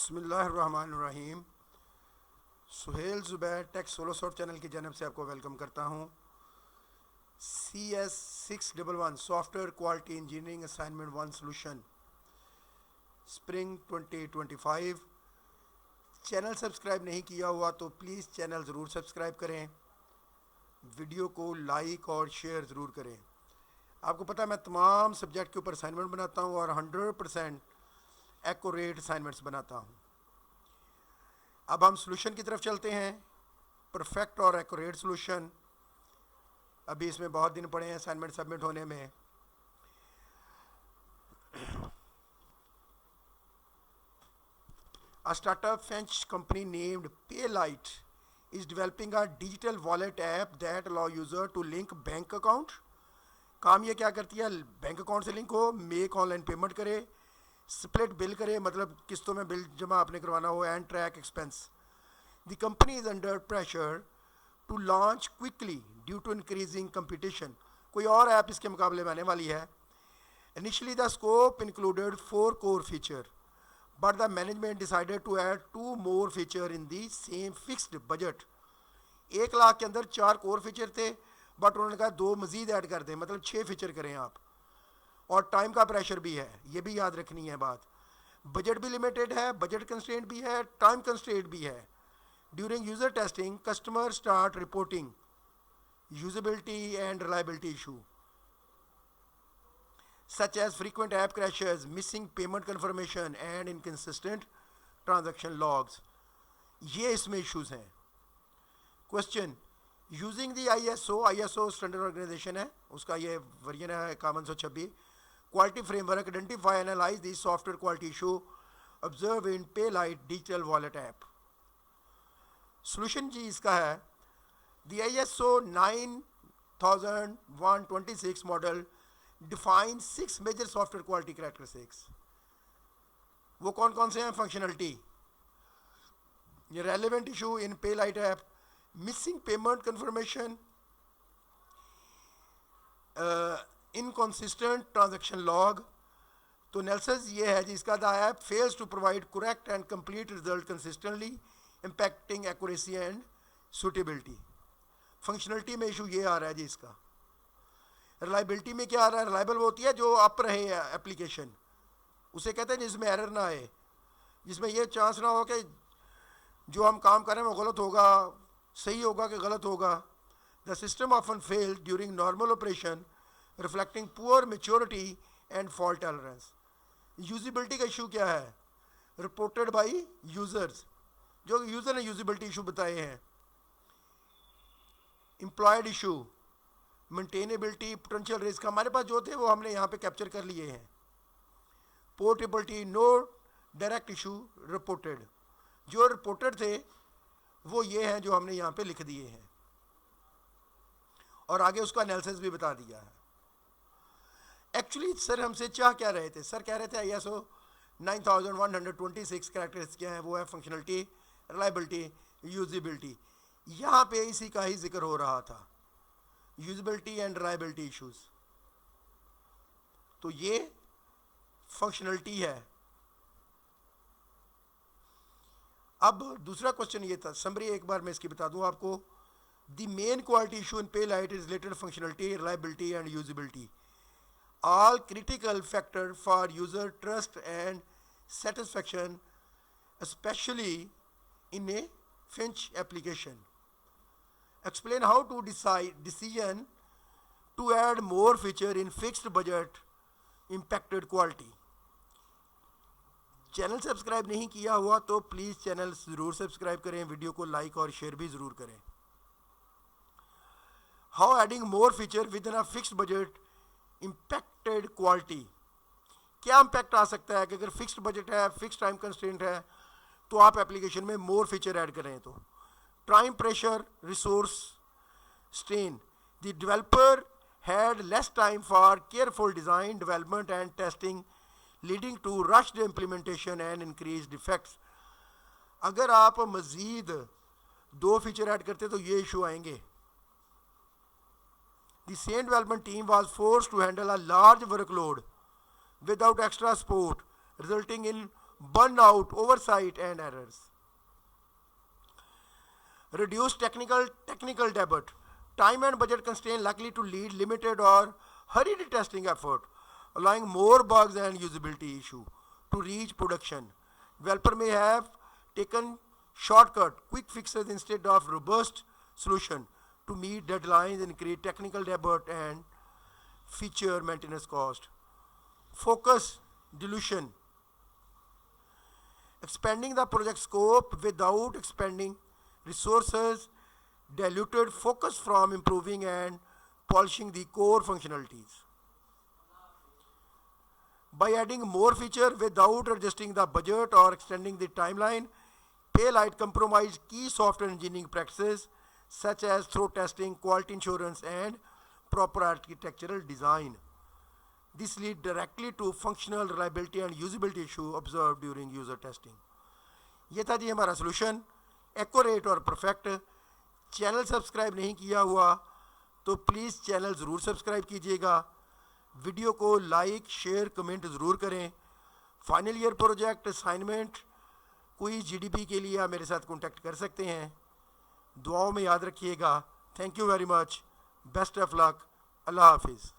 बिस्मिल्लाहिर्रहमानिर्रहीम। Suhail Zubair tech solo soft channel की जानब से आपको वेलकम करता हूँ। CS611 software quality engineering assignment 1 solution spring 2025। Channel subscribe नहीं किया हुआ तो प्लीज़ चैनल ज़रूर सब्सक्राइब करें, वीडियो को लाइक और शेयर ज़रूर करें। आपको पता है मैं तमाम सब्जेक्ट के ऊपर असाइनमेंट बनाता हूँ और 100% एक्यूरेट असाइनमेंट्स बनाता हूँ। अब हम सॉल्यूशन की तरफ चलते हैं। परफेक्ट और एक्यूरेट सॉल्यूशन। अभी इसमें बहुत दिन पड़े हैं असाइनमेंट सबमिट होने में। A startup French company named Paylight is developing a digital wallet app that allow user to link bank account। काम ये क्या करती है, बैंक अकाउंट से लिंक हो, मेक ऑनलाइन पेमेंट करे, स्प्लिट बिल करे, मतलब किस्तों में बिल जमा आपने करवाना हो, and track expense. The company is under pressure to launch quickly due to increasing competition. कोई और ऐप इसके मुकाबले में आने वाली है। Initially the scope included 4 core feature but the management decided to add 2 more feature in the same fixed budget. 1 lakh के अंदर 4 कोर फीचर थे, बट उन्होंने कहा 2 मजीद ऐड कर दें, मतलब 6 फीचर करें आप। और टाइम का प्रेशर भी है, ये भी याद रखनी है बात। बजट भी लिमिटेड है, बजट कंस्ट्रेंट भी है, टाइम कंस्ट्रेंट भी है। During user testing customer start reporting usability and reliability issue such as frequent app crashes, missing payment confirmation and inconsistent transaction logs। ये इसमें इश्यूज हैं। Question, using the ISO standard organisation है, उसका ये version है 5126। Quality framework identify analyse the software quality issue observe in Paylight digital wallet app. Solution जी इसका है, the ISO 9126 model define 6 major software quality characteristics. वो कौन कौन से हैं? फंक्शनलिटी, ये relevant issue in Paylight app, missing payment confirmation, inconsistent transaction log. तो नेल्सन्स ये है जिसका the app fails to provide correct and complete result consistently impacting accuracy and suitability. Functionality में इशू ये आ रहा है जी इसका। रिलायबिलिटी में क्या आ रहा है? रिलायबल वो होती है जो अप रहे एप्लीकेशन, उसे कहते हैं जिसमें एरर ना आए, जिसमें ये चांस ना हो कि जो हम काम कर रहे हैं वो गलत होगा, सही होगा कि गलत होगा। The system often fail during normal operation reflecting poor maturity and fault tolerance. Usability का इशू क्या है? रिपोर्टेड बाई यूजर्स, जो यूजर ने यूजिबिलिटी इशू बताए हैं। Employed issue, maintainability, potential risk, हमारे पास जो थे वो हमने यहाँ पे कैप्चर कर लिए हैं। Portability, no direct issue reported, जो रिपोर्टेड थे वो ये हैं जो हमने यहाँ पे लिख दिए हैं, और आगे उसका एनालिसिस भी बता दिया है। एक्चुअली सर हमसे चाह क्या रहे थे? सर कह रहे थे ISO 9126 कैरेक्टरिस्टिक्स क्या है? वो है फंक्शनलिटी, रिलायबिलिटी, यूजिबिलिटी। यहाँ पे इसी का ही जिक्र हो रहा था, यूजिबिलिटी एंड रिलायबिलिटी इश्यूज। तो ये फंक्शनलिटी है। अब दूसरा क्वेश्चन ये था, समरी एक बार मैं इसकी बता दूं आपको। The main quality issue in Paylight is related functionality, reliability and usability, all critical factor for user trust and satisfaction, especially in a Finch application। Explain how to decision to add more feature in fixed budget impacted quality। Channel subscribe नहीं किया हुआ तो please channel ज़रूर subscribe करें, video को like और share भी ज़रूर करें। How adding more feature within a fixed budget impacted quality। क्या इम्पैक्ट आ सकता है कि अगर फिक्स्ड बजट है, फिक्स टाइम कंस्ट्रेंट है, तो आप एप्लीकेशन में मोर फीचर ऐड करें तो। Time pressure, resource strain, the developer had less time for careful design, development and testing leading to rushed implementation and increase defects. अगर आप मज़ीद 2 फीचर ऐड करते तो ये इशू आएंगे। The same development team was forced to handle a large workload without extra support, resulting in burnout, oversight, and errors. Reduce technical debt. Time and budget constraint likely to lead limited or hurried testing effort, allowing more bugs and usability issue to reach production. Developer may have taken shortcut, quick fixes instead of robust solution to meet deadlines and create technical debt and feature maintenance cost. Focus dilution. Expanding the project scope without expanding resources diluted focus from improving and polishing the core functionalities. By adding more feature without adjusting the budget or extending the timeline, Paylight compromised key software engineering practices such as through testing, quality assurance, and proper architectural design. This leads directly to functional reliability and usability issue observed during user testing. ये था जी हमारा solution, accurate और perfect. Channel subscribe नहीं किया हुआ तो please channel ज़रूर subscribe कीजिएगा. वीडियो को लाइक शेयर कमेंट ज़रूर करें. फाइनल ईयर प्रोजेक्ट असाइनमेंट कोई जीडीपी के लिए आप मेरे साथ कांटेक्ट कर सकते हैं. दुआओं में याद रखिएगा. Thank you very much. Best of luck. अल्लाह हाफिज़.